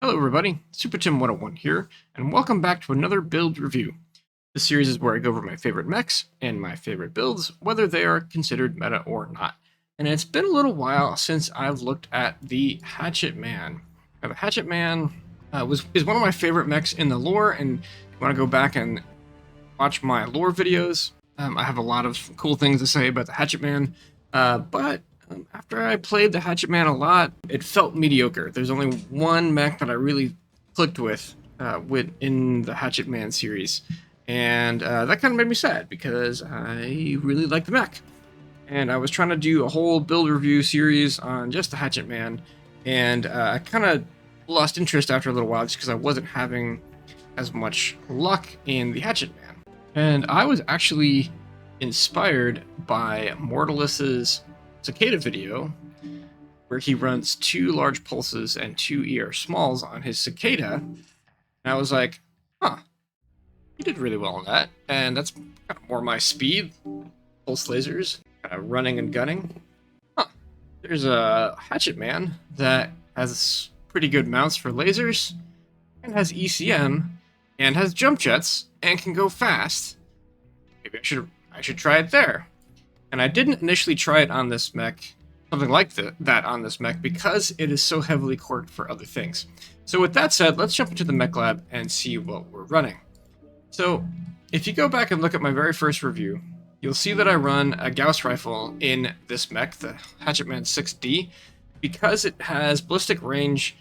Hello everybody, SuperTim101 here, and welcome back to another build review. This series is where I go over my favorite mechs and my favorite builds, whether they are considered meta or not. And it's been a little while since I've looked at the Hatchetman. Now, the Hatchetman is one of my favorite mechs in the lore, and if you want to go back and watch my lore videos, I have a lot of cool things to say about the Hatchetman, but after I played the Hatchetman a lot, it felt mediocre. There's only one mech that I really clicked with in the Hatchetman series, and that kind of made me sad because I really like the mech. And I was trying to do a whole build review series on just the Hatchetman, and I kind of lost interest after a little while just because I wasn't having as much luck in the Hatchetman. And I was actually inspired by Mortalis's Cicada video, where he runs 2 large pulses and 2 ECMs on his Cicada, and I was like, huh, he did really well on that, and that's kind of more my speed, pulse lasers, running and gunning. Huh, there's a Hatchetman that has pretty good mounts for lasers, and has ECM, and has jump jets, and can go fast. Maybe I should try it there. And I didn't initially try it on this mech, something like that on this mech, because it is so heavily quirked for other things. So with that said, let's jump into the mech lab and see what we're running. So if you go back and look at my very first review, you'll see that I run a Gauss rifle in this mech, the Hatchetman 6D, because it has ballistic range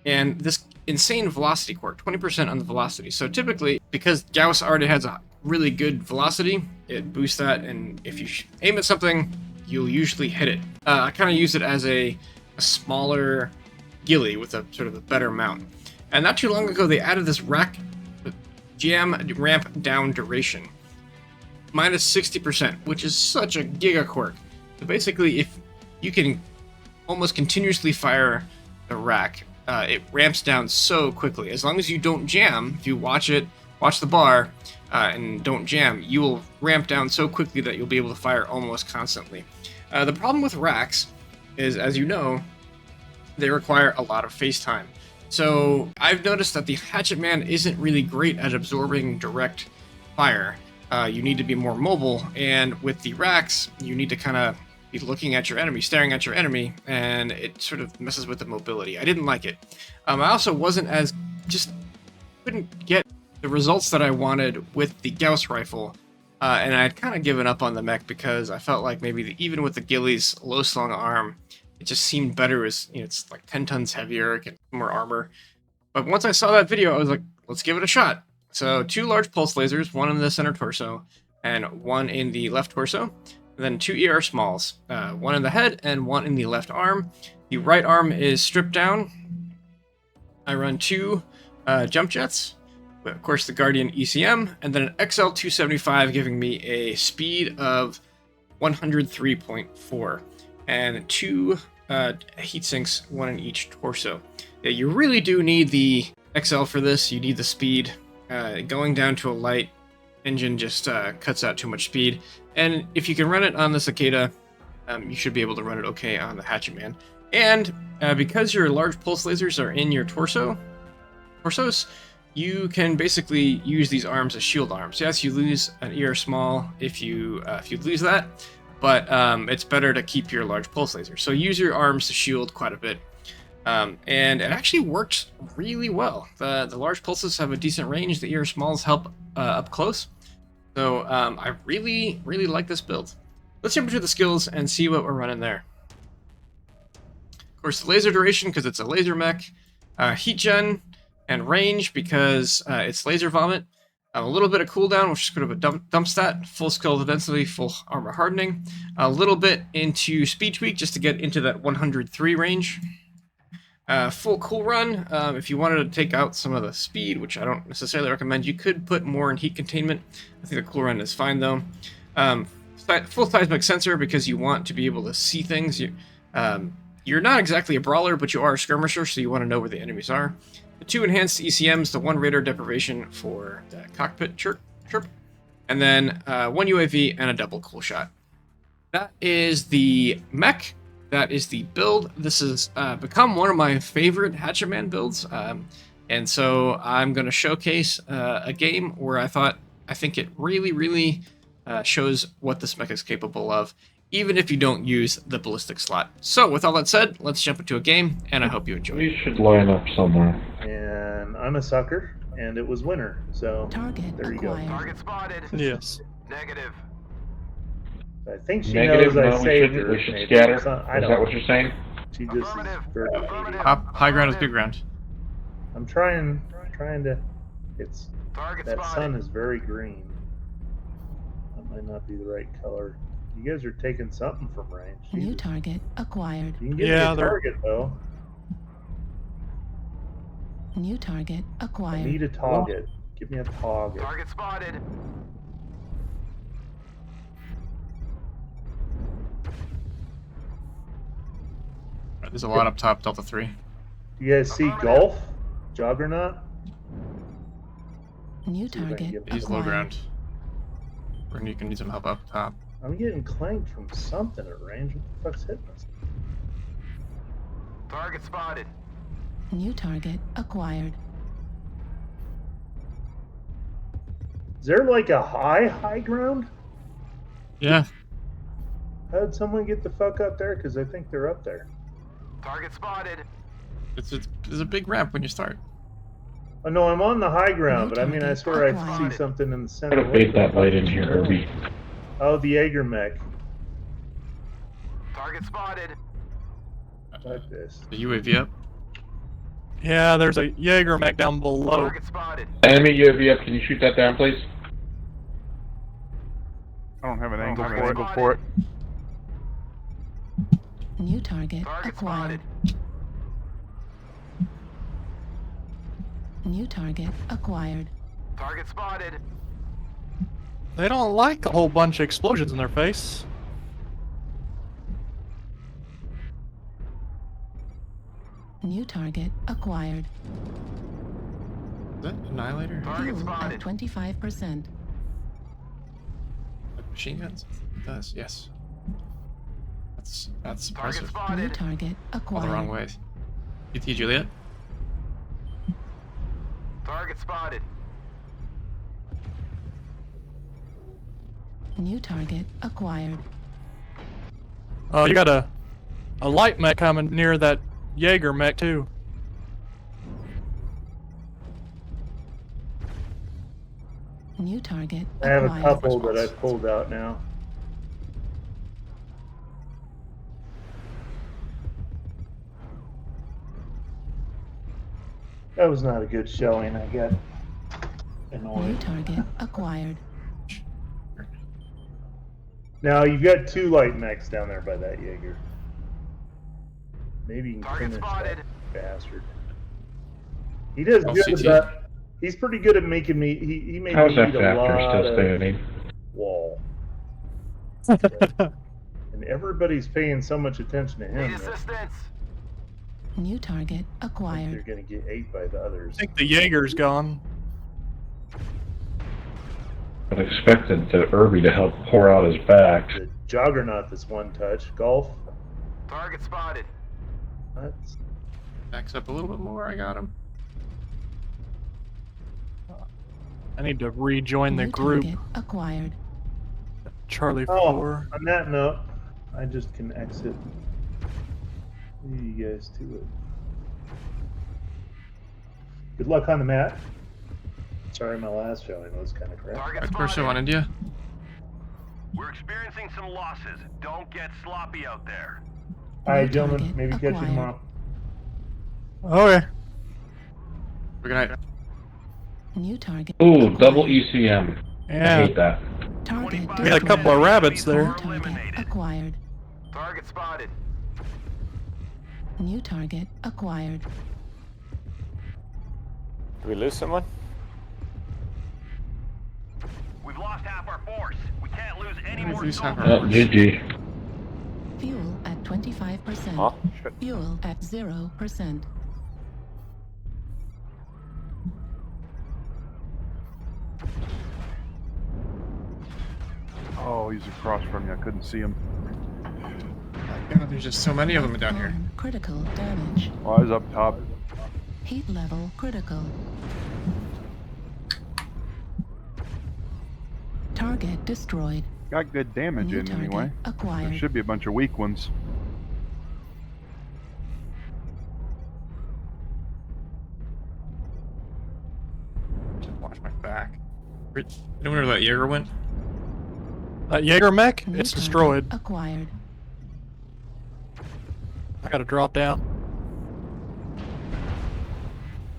and this insane velocity quirk, 20% on the velocity. So typically, because Gauss already has a really good velocity, it boosts that, and if you aim at something, you'll usually hit it. I kind of use it as a smaller ghillie with a sort of a better mount. And not too long ago, they added this jam ramp down duration, minus 60%, which is such a giga quirk. So basically, if you can almost continuously fire the rack, it ramps down so quickly. As long as you don't jam, if you watch the bar, and don't jam, you will ramp down so quickly that you'll be able to fire almost constantly. The problem with racks is, as you know, they require a lot of face time. So I've noticed that the Hatchetman isn't really great at absorbing direct fire. You need to be more mobile, and with the racks, you need to kind of be looking at your enemy, staring at your enemy, and it sort of messes with the mobility. I didn't like it. I also couldn't get the results that I wanted with the Gauss rifle, and I'd kind of given up on the mech because I felt like maybe even with the ghillie's low slung arm, it just seemed better as, it's like 10 tons heavier, get more armor. But once I saw that video, I was like, let's give it a shot. So 2 large pulse lasers, 1 in the center torso and 1 in the left torso, and then 2 ECMs, 1 in the head and 1 in the left arm. The right arm is stripped down. I run 2 jump jets, of course the Guardian ECM, and then an XL275 giving me a speed of 103.4, and 2 heat sinks, 1 in each torso. Yeah, you really do need the XL for this. You need the speed. Going down to a light engine just cuts out too much speed, and if you can run it on the Cicada, you should be able to run it okay on the Hatchetman. And because your large pulse lasers are in your torsos, you can basically use these arms as shield arms. Yes, you lose an ECM if you lose that, but it's better to keep your large pulse laser. So use your arms to shield quite a bit, and it actually works really well. The large pulses have a decent range. The ECMs help up close. So I really like this build. Let's jump into the skills and see what we're running there. Of course, the laser duration because it's a laser mech, heat gen, and range because it's laser vomit, a little bit of cooldown, which is sort of a dump stat, full skeletal density, full armor hardening, a little bit into speed tweak just to get into that 103 range, full cool run. If you wanted to take out some of the speed, which I don't necessarily recommend, you could put more in heat containment. I think the cool run is fine though. Full seismic sensor because you want to be able to see things. You're not exactly a brawler, but you are a skirmisher, so you want to know where the enemies are. The 2 enhanced ECMs, the 1 radar deprivation for the cockpit chirp, and then 1 UAV and a double cool shot. That is the mech. that is the build. This has become one of my favorite Hatchetman builds, and so I'm going to showcase a game where I think it really shows what this mech is capable of, even if you don't use the ballistic slot. So with all that said, let's jump into a game, and I hope you enjoy. We should line up somewhere. And I'm a sucker, and it was winter, so Target there you go. acquired. Target spotted. Yes. Negative. I think she Negative, knows no, I saved we her. should maybe. scatter. It's not- I Is don't that know. what you're saying? She just is Affirmative. very Affirmative. High ground is good ground. I'm trying to. It's Target that spotted. sun is very green. That might not be the right color. You guys are taking something from range. New Jesus. target acquired. You can get Yeah, me a they're- target though. New target I acquired. need a target. Give me a target. Target spotted. There's a lot up top, Delta 3. Do you guys see golf? Juggernaut? New See if I can target get He's low acquired. ground. Or you can need some help up top. I'm getting clanked from something at range. What the fuck's hitting us? Target spotted. New target acquired. Is there like a high ground? Yeah. How'd someone get the fuck up there? Because I think they're up there. Target spotted. There's a big ramp when you start. Oh no, I'm on the high ground, New but I mean, I target swear I acquired. see something in the I'm center. gonna bait that light in here, Irby. Oh, the Jaeger mech. Target spotted. Like this. The UAV up. Yeah, there's a Jaeger mech down below. Target spotted. Enemy UAV up, can you shoot that down, please? I don't have an angle Target for it. spotted. For it. New target Target acquired. spotted. New target acquired. Target spotted. They don't like a whole bunch of explosions in their face. New target acquired. Is that Annihilator? Target Fuel at spotted. 25%. Machine guns? It does, yes. That's Target impressive. New spotted. target All the wrong acquired. ways. PT Juliet? Target spotted. New target acquired. Oh, you got a light mech coming near that Jaeger mech too. New target I have a acquired. couple that I pulled out now. That was not a good showing. I got New annoyed. target acquired. Now you've got two light mechs down there by that Jaeger. Maybe you can Target finish spotted. that bastard. He does Oh, good CT. about. He's pretty good at making me. He made How's me that eat a factor lot still of standing? wall. And everybody's paying so much attention to Need him that assistance. New target they're acquired. gonna get ate by the others. I think the Jaeger's gone. I expected the Irby to help pour out his back. The Juggernaut this one touch. Golf. Target spotted. That's Backs up a little bit more, I got him. I need to rejoin the New group. target acquired. Charlie Oh, 4. on that note, I just can exit. Leave you guys to it. Good luck on the mat. Sorry, my last showing was kind of crap. Target Red Corso on spotted. India. We're experiencing some losses. Don't get sloppy out there. All right, New gentlemen, target maybe catch you acquired. tomorrow. Okay. Good night. New target. Ooh, acquired. double ECM. I Yeah. hate that. Target We had a couple of rabbits there. New target acquired. Target spotted. New target acquired. Did we lose someone? We've lost half our force. We can't lose any We've more lost half soldiers. our- GG. Fuel at 25%. Huh? Fuel at 0%. Oh, he's across from you. I couldn't see him. God, there's just so many of them down here. Arm critical damage. Eyes up top. Heat level critical. Target destroyed. Got good damage New in target anyway. There acquired. should be a bunch of weak ones. Just watch my back. Anyone know where that Jaeger went? That Jaeger mech, New it's target destroyed. Acquired. I gotta drop down.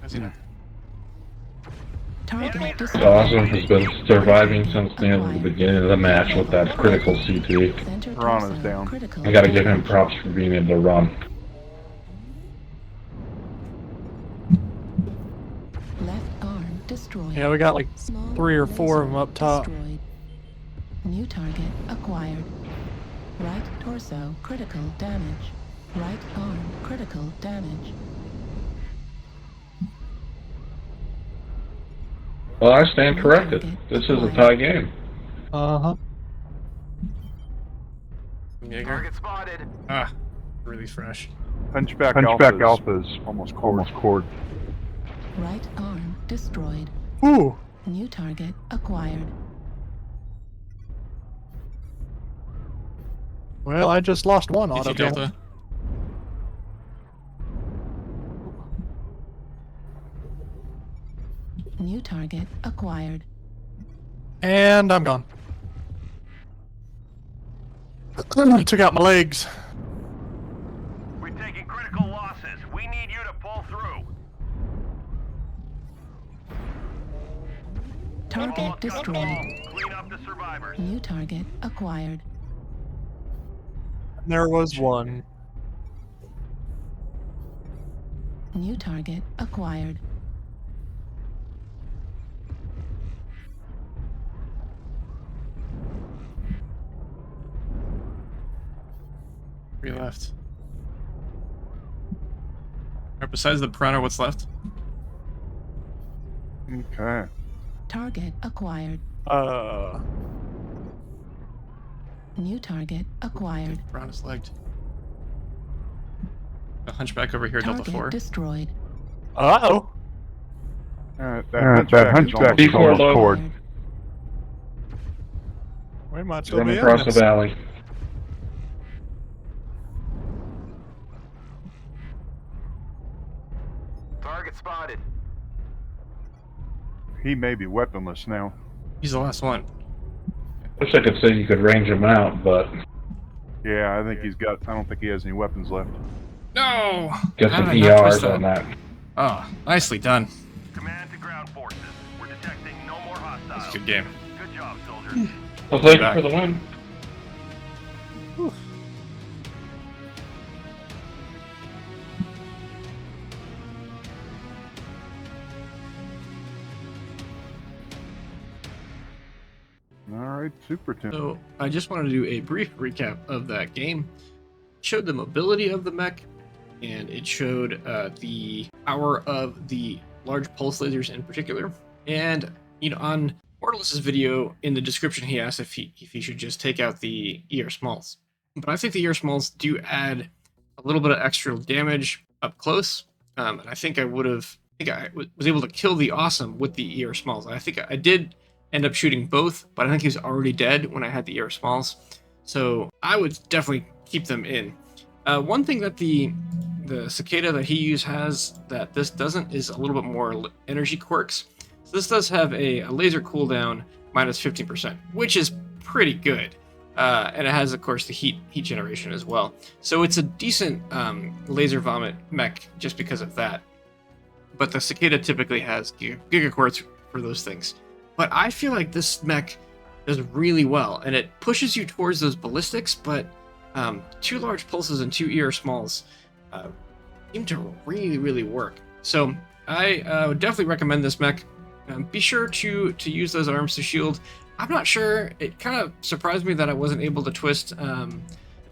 I see that. Target destroyed. Awesome has been surviving since the end of the beginning of the match with that critical CT. Center Piranha's torso down. critical I gotta give him damage. props for being able to run. Left arm destroyed. Yeah, we got like Small 3 or 4 of them laser up top. Destroyed. New target acquired. Right torso critical damage. Right arm critical damage. Well, I stand corrected. This is a tie game. Uh-huh. Jaeger. Target spotted. Ah, really fresh. Hunchback Alpha's almost cord. Right arm destroyed. Ooh! New target acquired. Well, I just lost one Did you autocannon. Delta? New target acquired. And I'm gone. I took out my legs. We're taking critical losses. We need you to pull through. Target destroyed. Clean up the survivors. New target acquired. There was one. New target acquired. Three left. Alright, besides the Piranha, what's left? Okay. Target acquired. New target acquired. Piranha's legged. A Hunchback over here, Delta Target 4. destroyed. Uh-oh. That hunchback is B4 almost low. cord. Acquired. We might still Run be in across the this. valley. Target spotted. He may be weaponless now. He's the last one. Wish I could say you could range him out, but Yeah, I think he's got. I don't think he has any weapons left. No! get How some did I not twist ERs on that. Oh, nicely done. Command to ground forces. We're detecting no more hostiles. That's a good game. Good job, soldiers. Well, thank you Back. for the win. All right, super tune. So, I just wanted to do a brief recap of that game. It showed the mobility of the mech, and it showed the power of the large pulse lasers in particular. And, you know, on Mortalis's video, in the description, he asked if he should just take out the ER-Smalls. But I think the ER-Smalls do add a little bit of extra damage up close, and I think I was able to kill the Awesome with the ER-Smalls. I think I did end up shooting both, but I think he was already dead when I had the ER-Smalls. So I would definitely keep them in. One thing that the cicada that he used has that this doesn't is a little bit more energy quirks. So this does have a laser cooldown minus 15%, which is pretty good. And it has, of course, the heat generation as well. So it's a decent laser vomit mech just because of that. But the cicada typically has gigaquarts for those things. But I feel like this mech does really well, and it pushes you towards those ballistics, but 2 large pulses and 2 ER-Smalls seem to really, really work. So I would definitely recommend this mech. Be sure to use those arms to shield. I'm not sure. It kind of surprised me that I wasn't able to twist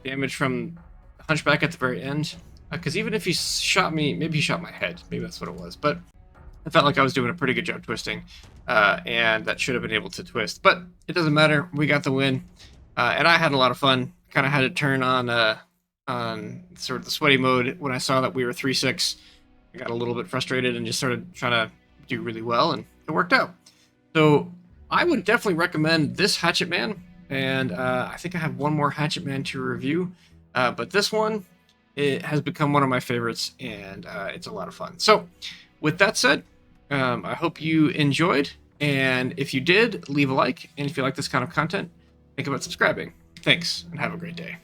damage from Hunchback at the very end. Because even if he shot me, maybe he shot my head. Maybe that's what it was. But I felt like I was doing a pretty good job twisting. And that should have been able to twist. But it doesn't matter. We got the win. And I had a lot of fun. Kind of had to turn on on sort of the sweaty mode, when I saw that we were 3-6, I got a little bit frustrated and just started trying to do really well, and it worked out. So I would definitely recommend this Hatchetman, and I think I have one more Hatchetman to review, but this one, it has become one of my favorites, and it's a lot of fun. So with that said, I hope you enjoyed, and if you did, leave a like, and if you like this kind of content, think about subscribing. Thanks, and have a great day.